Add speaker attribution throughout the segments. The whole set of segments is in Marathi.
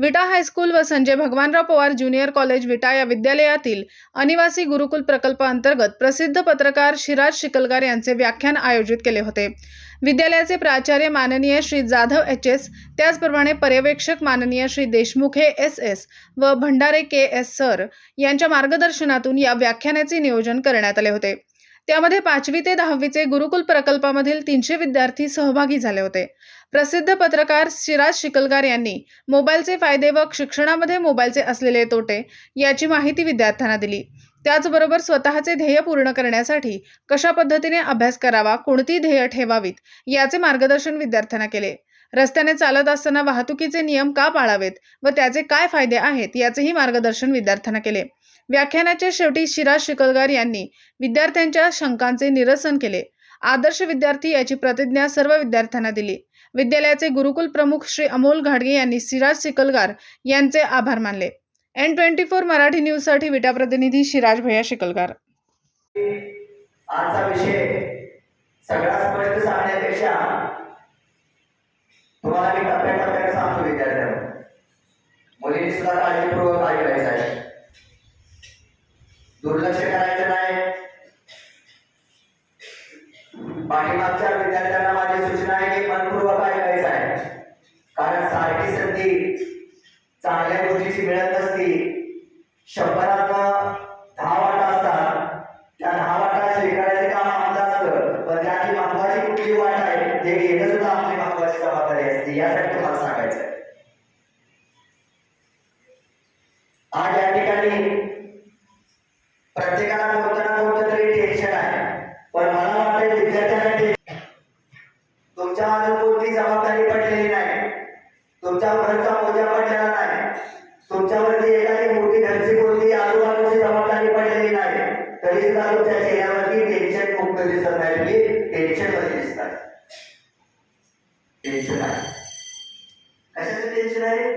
Speaker 1: विटा हायस्कूल व संजय भगवानराव पवार ज्युनियर कॉलेज विटा या विद्यालयातील अनिवासी गुरुकुल प्रकल्पाअंतर्गत प्रसिद्ध पत्रकार शिराज शिकलगार यांचे व्याख्यान आयोजित केले होते। विद्यालयाचे प्राचार्य माननीय श्री जाधव एच.एस. त्याचप्रमाणे पर्यवेक्षक माननीय श्री देशमुख एस.एस. व भंडारे के.एस. सर यांच्या मार्गदर्शनातून या व्याख्यानाचे नियोजन करण्यात आले होते। त्यामध्ये 5वी ते 10वीचे गुरुकुल प्रकल्पामधील 300 विद्यार्थी सहभागी झाले होते। प्रसिद्ध पत्रकार शिराज शिकलगार यांनी मोबाईलचे फायदे व शिक्षणामध्ये मोबाईलचे असलेले तोटे याची माहिती विद्यार्थ्यांना दिली। त्याचबरोबर स्वतःचे ध्येय पूर्ण करण्यासाठी कशा पद्धतीने अभ्यास करावा, कोणती ध्येय ठेवावीत याचे मार्गदर्शन विद्यार्थ्यांना केले। रस्त्याने चालत असताना वाहतुकीचे नियम का पाळावेत व त्याचे काय फायदे आहेत याचेही मार्गदर्शन विद्यार्थ्यांना केले। व्याख्यानाच्या शेवटी शिराज शिकलगार यांनी विद्यार्थ्यांच्या शंकांचे निरसन केले। आदर्श विद्यार्थी याची प्रतिज्ञा सर्व विद्यार्थ्यांना दिली। विद्यालयाचे गुरुकुल प्रमुख श्री अमोल घाडगे यांनी शिराज शिकलगार यांचे आभार मानले। N24 मराठी न्यूज साठी विटा प्रतिनिधी शिराज भैया शिकलगार।
Speaker 2: आजचा विषय सगळा स्पष्ट सांगण्यापेक्षा तुम्हाला मी टप्प्याटप्प्याने सांगतो विद्यार्थ्यांना। मुलींनी सुद्धा काळजीपूर्वक ऐकायचं आहे, दुर्लक्ष करायचं नाही। पाठीमागच्या विद्यार्थ्यांना माझी सूचना आहे की मनपूर्वक ऐकायचं आहे, कारण सारखी संधी चांगल्या गोष्टीची मिळत नसती। 100 10 वाटा असतात, त्या 10 वाटा स्वीकारायचे काम आपलं असतं, पण त्याची महत्वाची कुठली वाट आहे ते घेणं सुद्धा आपली महत्वाची जबाबदारी असते। यासाठी तुम्हाला सांगायचं आहे। आज या ठिकाणी प्रत्येकाला कोणतं तरी टेन्शन आहे, पण मला वाटतं विद्यार्थ्यांना तुमच्या अजून कोणती जबाबदारी पडलेली नाही, तुमच्या वरचा बोजा पडलेला नाही, तुमच्यावरती एखादी मोठी घरची कोणती आजूबाजूची जबाबदारी पडलेली नाही, तरी सुद्धा तुमच्या चेहऱ्यावरती टेन्शन मुक्त दिसत नाही, तुम्ही टेन्शन मध्ये दिसतात। टेन्शन आहे, कशाचं टेन्शन आहे?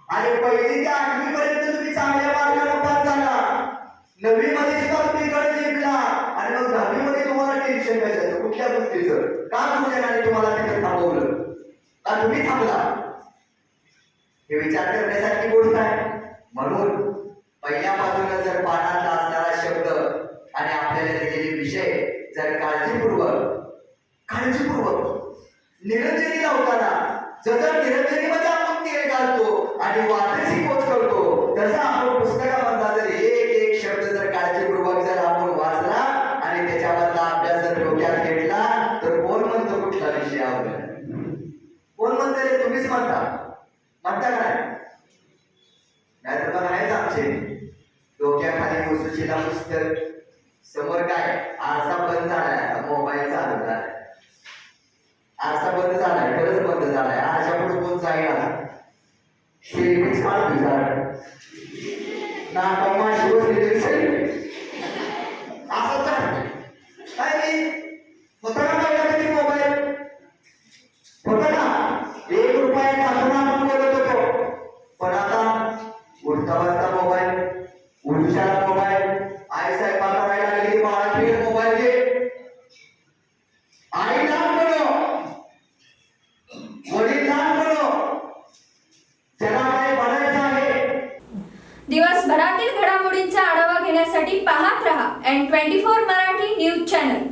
Speaker 2: आणि 1ली ते 8वी पर्यंत तुम्ही चांगल्या मार्गाने पास झाला, 9वी मध्ये सुद्धा तुम्ही गड जिंकला, आणि मग 10वी मध्ये तुम्हाला टेन्शन कशाचं, कुठल्या गोष्टीचं? का तुमच्याकडे तुम्हाला तिथे थांबवलं, का तुम्ही थांबला? हे विचार करण्यासारखी गोष्ट आहे। म्हणून पहिल्यापासूनच जर पाठात असणारा शब्द आणि आपल्याला दिलेले विषय जर काळजीपूर्वक निरंजनी लावताना जसं निरंजनीमध्ये आपण तेल घालतो आणि वाटेची पोच करतो, तसं आपण पुस्तकामधला जर एक शब्द जर काळजीपूर्वक जर आपण वाचला आणि त्याच्यामधला अभ्यास जर डोक्यात घेतला, तर कोण म्हणतो कुठला विषय आवडला? कोण म्हणतं रे? तुम्हीच म्हणता काय? नाहीतर मग आहेच आमचे डोक्याखाली वस्तूशीला पुस्तक, समोर काय आरसा बंद झालाय, मोबाईल चालू झालाय। आरसा बंद झालाय, खरंच बंद झालाय, आरशा पुढे कोण जाईना, सेल्फीच काढून झालं ना, कमा शिवसेनेची सेल्फी असं चालतं काय? नाही होता का पहिला मोबाईल? होता का? 1 रुपया टाकून आपण बोलत होतो, पण आता उठता बसता मोबाईल, उठशाला मोबाईल, आई स्वयंपाक करायला लागली बाळाची मोबाईल घे, आई लहान बनो, वडील लहान बनो, त्याला काय बनायचं आहे।
Speaker 3: दिवसभरातील घडामोडींचा आढावा घेण्यासाठी पाहत रहा N24 मराठी न्यूज चॅनल।